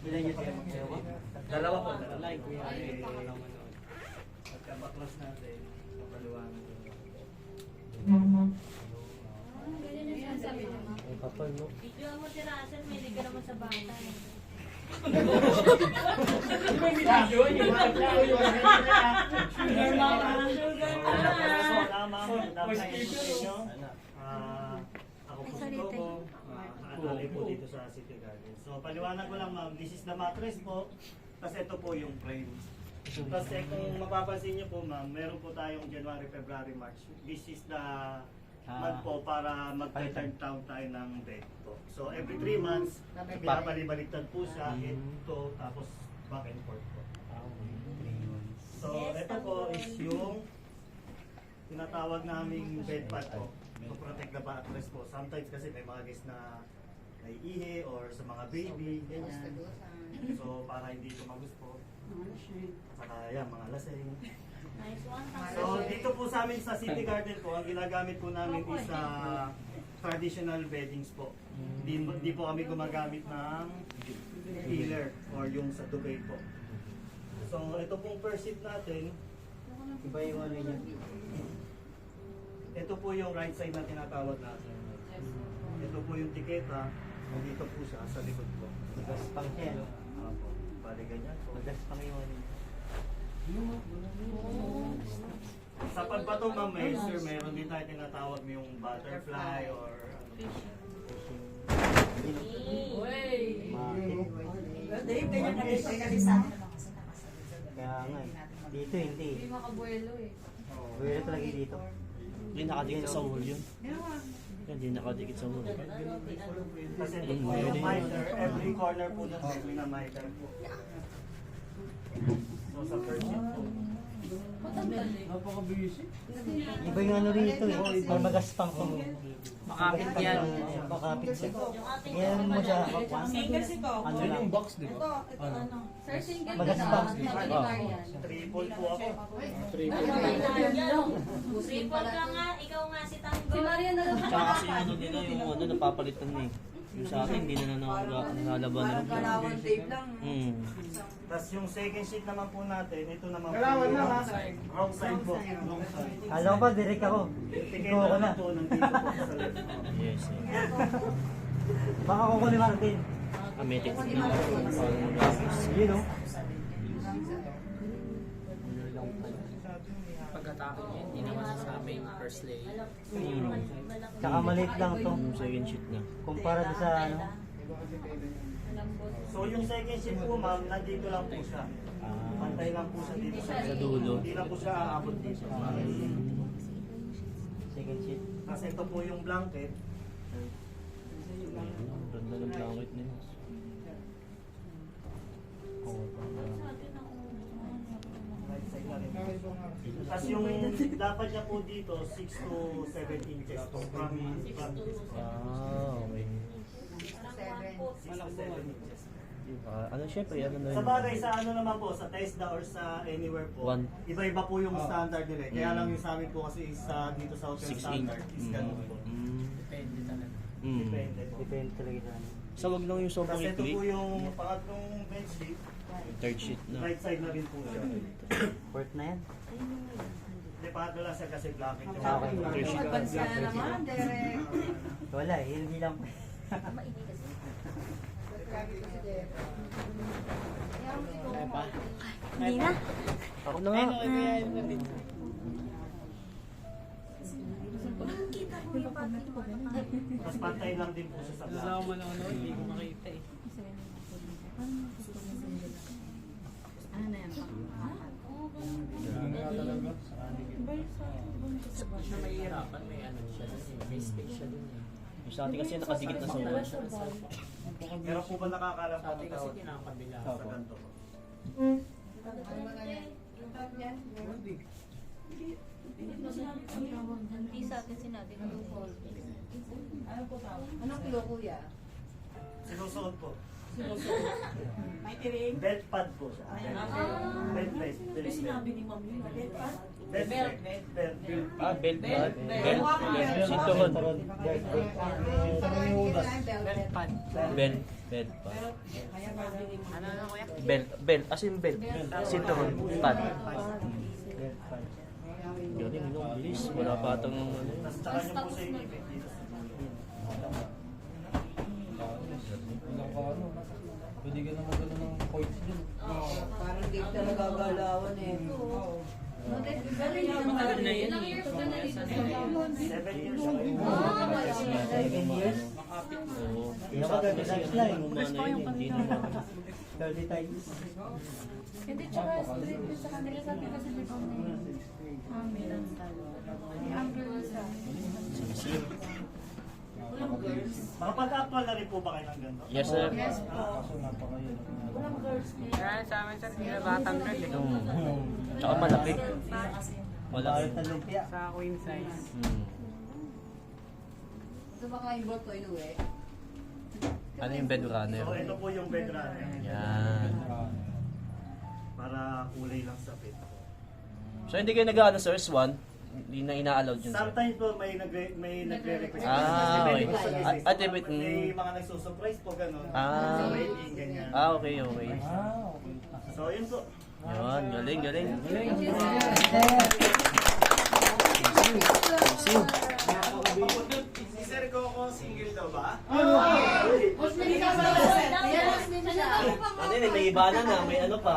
Ilan yung tayo magsawa? Dalawa po. Like, kuya. Pagkabaklas natin, kapaliwanag ko. Ganyan yung sinasabi niya. Ang kapal, no? Video mo si Russell, may ka naman sa bata. Ako po si Coco, alay po dito sa City Garden. So paliwanag ko lang ma'am, this is the mattress po, kasi ito po yung frame. Kasi kung mapapansin niyo po ma'am, meron po tayong January, February, March. This is the month po para mag-turn down tayo ng bed po. So every 3 months, binabalik-baliktad po siya, ito, tapos back and forth po. So ito po is yung tinatawag naming bed pad po. To protect the mattress po. Sometimes kasi may mga guests na may ihi or sa mga baby, ganyan. So para hindi tumagos po. Saka yan, mga lasing. Nice one. So dito po sa amin sa City Garden po, ang ginagamit po namin is traditional beddings po. Di po kami gumagamit ng pillar or yung sa duvet po. So ito pong first seat natin, Iba yung ano niya. ito po yung right side na tinatawag natin. Ito po yung tiketa, dito po siya sa likod po. Magaspang siya, no? Po. Bali ganyan po. Magaspang yung ano niya. Sa pagbato ma'am, sir, meron din tayo tinatawag yung butterfly or ano. Dave, ganyan kasi sa akin. Kaya nga eh. Dito hindi. Hindi makabuelo eh. Buwelo talaga dito. Hindi nakadikit sa wall yun. Hindi nakadikit sa wall. Kasi ito po yung miter, every corner po doon may pinamiter po. So sa first sheet po. Iba yung ano rito eh. Pag magaspang ko. Makapit yan. Makapit siya. Yung ating Yan mo siya. Single si Coco. Ano lang. box, di Ito, ano? Sir, single ka Magaspang. na. Marian. Triple po ako. Triple ka nga, ikaw nga si Tanggol. Si Marian na lang. Tsaka kasi yung ano nila, yung ano, napapalitan na eh. Yung sa akin, hindi na nalalaban Parang yun. galawan Dave lang. Tapos yung second sheet naman po natin, ito naman po yung wrong side po. Wrong side. Kala ko pa, direct ako. Yung Ikaw tiketa ako na. na po nandito po sa left. Yes. Baka ko ni Martin. Ametik na. Parang graphics. Yun o. Pagkatapos niya, hindi naman sasabi yung first layer. Tsaka maliit lang to. Yung second sheet na. Kumpara doon sa ano. So yung second sheet po ma'am, nandito lang po siya. Pantay lang po siya dito Sa dulo. Hindi lang po siya aabot dito. Second sheet. Kasi ito po yung blanket. Ang ganda ng blanket nila. Right side na rin. Tapos yung dapat niya po dito, 6 to 7 inches po. From this po. Okay. 6 to 7 inches. Ano syempre, ano na Sa yun? bagay, sa ano naman po, sa TESDA or sa anywhere po, One. iba-iba po yung standard nila. Kaya lang yung sa amin po kasi is dito sa hotel 6'8". standard is ganun po. Depende talaga. Depende po. Depende talaga sa ano. So wag lang yung sobrang Kasi ito ikli. po yung pangatlong bed sheet, Third sheet na. right side na rin po siya. Port na yan. Hindi, pangatlo lang siya kasi blanket yung Okay. Third sheet. Advance ka na naman, direct. Wala eh, hindi lang. Hindi na. Ako na nga. Tapos pantay lang din po siya sa Nalaw blanket. mo lang ano, hindi ko makita eh. Siya mahihirapan, may ano siya dun eh. May space siya dun eh. Yung sa atin kasi nakadikit na sa wall. Meron po ba nakakalam Sa po atin ng kasi tawag kinakabila. sa ganito po? Hindi sa atin sinabi na yung Anong kilo, kuya? Sinusuot po. May tiring. Belt pad po siya. Belt belt. Belt Sinabi ni Ma'am yun, belt pa? belt. Belt. Ah, belt ba? Belt. Belt. Sinturon. Belt pad. Belt. Belt pa. Kaya sabi ni Ma'am. Ano kuya? Belt. Belt. As in belt. Sinturon. Pad. Galing, no? Bilis. Wala pa atang ano. Tapos tsaka niyo po siya inipit dito. Pwede ka naman gano'n ng points dyan. Parang di ka nagagalawan eh. Matagal na yun eh. 7 years ago. 7 years. Oo. Napaganda Kasi sa slime. umana yun, hindi naman. 30 times. Hindi, tsaka straight din sa kanila. Sabi kasi di ba may may angle sa Makapag-actual na rin po ba kayo ng ganito? Yes, sir. Yes po. Kaso napakahirap na. Walang girls name. Kaya sa amin sir, sila batang girl eh. Tsaka malaki. Malaki. Bakit na lumpia? Sa queen size. Ito ba kayo boto inuwi? Ano yung bed runner? So ito po yung bed runner. Yan. Para kulay lang sa pit. So hindi kayo nag-ano sir, Swan? Hindi na ina-allowed yun sir? Sometimes po may nagre-request. Ah, Depende okay. po sa Ah, design. ah, depende. May mga nagsusurprise po gano'n. Ah. Sa wedding, ganyan. Ah, okay, okay. So yun po. Yan, galing, galing. Si Sir Coco, single daw ba? Muslim ka ba? Muslim siya. Ano yun, may ibanan na, may ano pa.